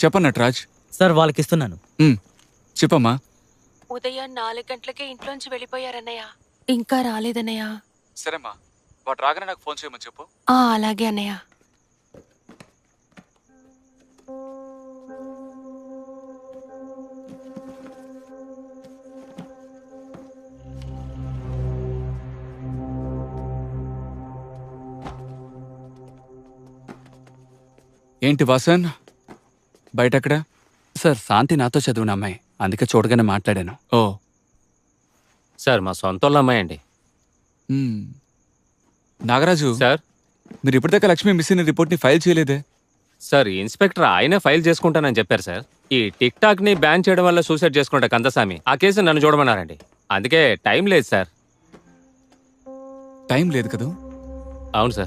చెప్పండి నటరాజ్. సార్ వాళ్ళకి ఇస్తున్నాను. చెప్పమ్మా. ఉదయం 4 గంటలకే ఇంట్లోంచి వెళ్ళిపోయారన్నయ్య. ఇంకా రాలేదన్నయ్య. సరేమ్మా, వాడు రాగానే నాకు ఫోన్ చేయమని చెప్పు. అలాగే అన్నయ్య. ఏంటి వాసన్, బయటెక్కడ? సార్ శాంతి నాతో చదివిన అమ్మాయి, అందుకే చూడగానే మాట్లాడాను. ఓ సార్ మా సొంత వాళ్ళ అమ్మాయి అండి. నాగరాజు సార్ మీరు ఇప్పటిదాకా లక్ష్మి మిస్ అయిన రిపోర్ట్ని ఫైల్ చేయలేదే? సార్ ఇన్స్పెక్టర్ ఆయనే ఫైల్ చేసుకుంటానని చెప్పారు సార్. ఈ టిక్ టాక్ ని బ్యాన్ చేయడం వల్ల సూసైడ్ చేసుకుంటా కందస్వామి ఆ కేసు నన్ను చూడమన్నారండి. అందుకే టైం లేదు సార్. టైం లేదు కదా? అవును సార్.